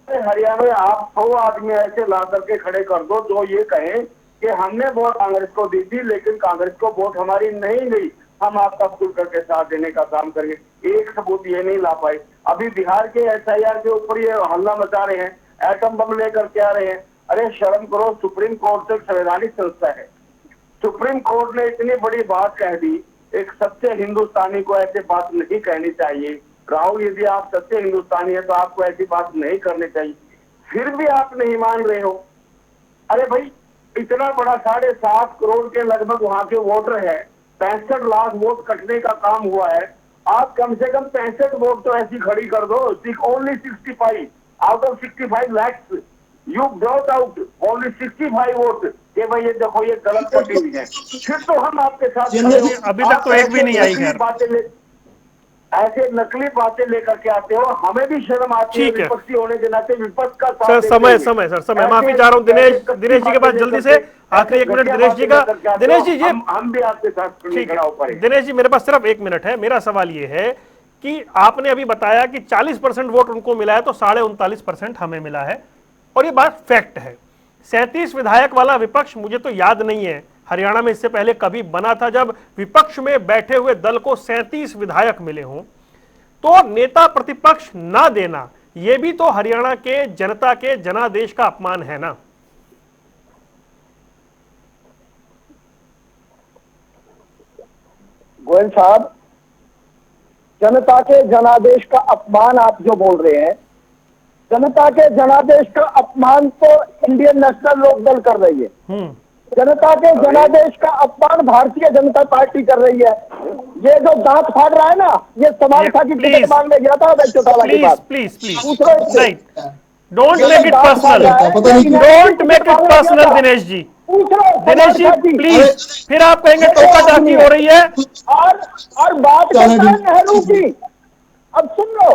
हरियाणा में आप 100 आदमी ऐसे ला करके खड़े कर दो जो ये कहें कि हमने वोट कांग्रेस को दी थी लेकिन कांग्रेस को वोट हमारी नहीं गई, हम आपका खुल करके साथ देने का काम करेंगे। एक सबूत ये नहीं ला पाए। अभी बिहार के एसआईआर के ऊपर ये हल्ला मचा रहे हैं, एटम बम लेकर के आ रहे हैं। अरे शर्म करो, सुप्रीम कोर्ट तो एक संवैधानिक संस्था है। सुप्रीम कोर्ट ने इतनी बड़ी बात कह दी, एक सच्चे हिंदुस्तानी को ऐसे बात नहीं कहनी चाहिए। राहुल, यदि आप सच्चे हिंदुस्तानी है तो आपको ऐसी बात नहीं करनी चाहिए, फिर भी आप नहीं मान रहे हो। अरे भाई, इतना बड़ा 7.5 करोड़ के लगभग वहां के वोटर है, 65 लाख वोट कटने का काम हुआ है, आप कम से कम 65 वोट तो ऐसी खड़ी कर दो। Only 65 out of 65 lakhs you brought out only 65 vote कि भाई ये देखो ये गलत कटी हुई है, फिर तो हम आपके साथ अभी तक तो एक भी नहीं आई खैर। ऐसे नकली बातें लेकर के आते हो, हमें भी शर्म आती है विपक्षी होने के नाते विपक्ष का साथ सर। समय माफी चाह रहा हूं दिनेश जी के पास जल्दी से आखिरी 1 मिनट दिनेश जी का। दिनेश जी ये हम भी आपके साथ खड़ा हो पाए। दिनेश जी मेरे पास सिर्फ 1 मिनट है। मेरा सवाल ये है कि आपने अभी बताया कि 40% वोट उनको मिला है तो 39.5% हमें मिला है, और ये बात फैक्ट है। 37 विधायक वाला विपक्ष मुझे तो याद नहीं है हरियाणा में इससे पहले कभी बना था जब विपक्ष में बैठे हुए दल को 37 विधायक मिले हों। तो नेता प्रतिपक्ष ना देना यह भी तो हरियाणा के जनता के जनादेश का अपमान है ना। गोयल साहब, जनता के जनादेश का अपमान आप जो बोल रहे हैं, जनता के जनादेश का अपमान तो इंडियन नेशनल लोकदल कर रही है, जनता के जनादेश का अपमान भारतीय जनता पार्टी कर रही है। ये जो दांत फाड़ रहा है ना, ये सवाल था कि टिकट मांगने गया था चौटाला के पास। Please don't make it personal, don't make it personal Dinesh ji. Dinesh ji please, फिर आप कहेंगे टोका टाकी हो रही है। और बात करता है नेहरू की। अब सुन लो,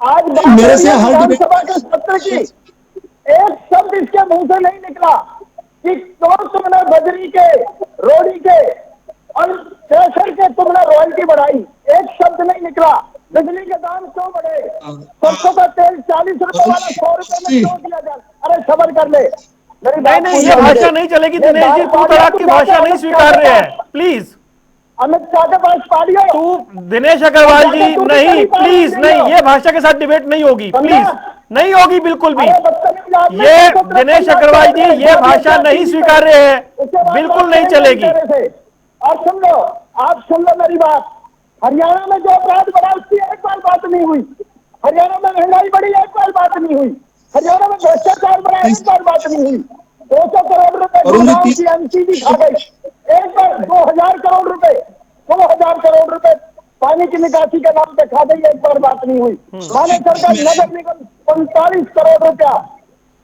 आज विधानसभा के सत्र की एक शब्द इसके मुंह से नहीं निकला कि क्यों तुमने बजरी के, रोड़ी के और स्टेशन के तुमने रॉयल्टी बढ़ाई, एक शब्द नहीं निकला। बिजली के दाम क्यों बढ़े, सरसों का तेल 40 रुपए वाला 100 रुपए में क्यों दिया जाए। अरे सबर कर ले, मेरी बात नहीं, ये भाषा नहीं चलेगी दिनेश जी, तू तलाक की भाषा नहीं स्वीकार रहे हैं प्लीज। अमित शाह के पास पाड़ियो तू दिनेश अग्रवाल जी, नहीं प्लीज नहीं, ये भाषा के साथ डिबेट नहीं होगी, प्लीज नहीं होगी बिल्कुल भी। ये दिनेश अग्रवाल जी, ये भाषा नहीं स्वीकार रहे हैं, बिल्कुल नहीं चलेगी। और सुन लो, आप सुन लो मेरी बात। हरियाणा में जो अपराध बढ़ा उसकी एक बार बात नहीं हुई, हरियाणा में महंगाई बढ़ी एक बार बात नहीं हुई, हरियाणा में भ्रष्टाचार बढ़ा एक बार बात नहीं हुई, 200 करोड़ रुपए की एमसीडी खा गई एक बार, 2000 करोड़ रुपए 2000 करोड़ रुपए पानी की निकासी के नाम पे खा गई, एक बार बात नहीं हुई। माने सरकार नगर निगम 45 करोड़ रुपया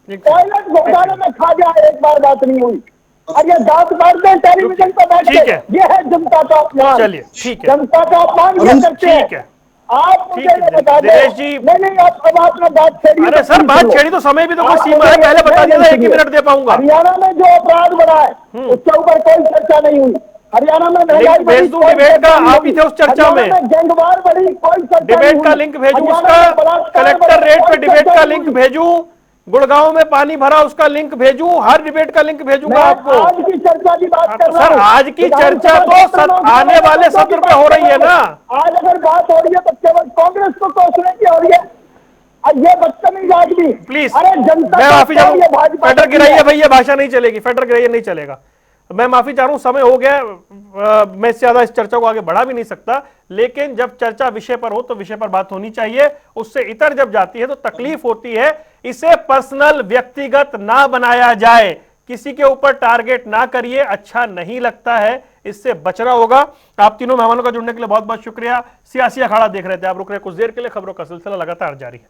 टॉयलेट घोटाले में खा गया, एक बार बात नहीं हुई। और ये दांत मारते हैं टेलीविजन पर बैठ के, ये है जनता का अपमान। चलिए ठीक है, जनता का अपमान ये करते हैं। आप मुझे ठीक है, ये बता दें। दिनेश जी। नहीं आप अब आपने बात छेड़ी। अरे सर बात छेड़ी तो समय भी तो कोई सीमा है, पहले बता दिया था 1 ही मिनट दे पाऊंगा। हरियाणा में जो अपराध बढ़ा है उसके ऊपर कोई चर्चा नहीं हुई। हरियाणा में महंगाई लिंक भेज दूं डिबेट का, आप ही थे उस चर्चा में। गैंगवार बढ़ी, कोई चर्चा नहीं डिबेट का हुई। लिंक भेजूं हरियाणा उसका, में बलात्कार कलेक्टर बढ़ा, रेट पे कोई डिबेट चर्चा का नहीं लिंक हुई। भेजूं, गुड़गांव में पानी भरा उसका लिंक भेजूं, हर डिबेट का लिंक भेजूंगा मैं आपको। आज की चर्चा की बात कर रहा सर हूं। आज की चर्चा विधानसभा तो सत्र में आने वाले सत्रों की सत्र पे हो बात रही है कर ना। आज अगर बात हो रही है तो केवल कांग्रेस को कोसने की हो रही है। और ये बदतमीज आदमी, प्लीज अरे जनता मैं का माफी काम, चाहूँ, ये भाजपा फेडर की गिराइए है। भैया, भाषा नहीं चलेगी, फेडर गिराइए नहीं चलेगा। मैं माफी चाह रहा हूं, समय हो गया, मैं इससे ज्यादा इस चर्चा को आगे बढ़ा भी नहीं सकता, लेकिन जब चर्चा विषय पर हो तो विषय पर बात होनी चाहिए, उससे इतर जब जाती है तो तकलीफ होती है। इसे पर्सनल, व्यक्तिगत ना बनाया जाए, किसी के ऊपर टारगेट ना करिए, अच्छा नहीं लगता है, इससे बचना होगा। आप तीनों मेहमानों का जुड़ने के लिए बहुत बहुत शुक्रिया। सियासी अखाड़ा देख रहे थे आप, रुक रहे कुछ देर के लिए, खबरों का सिलसिला लगातार जारी है।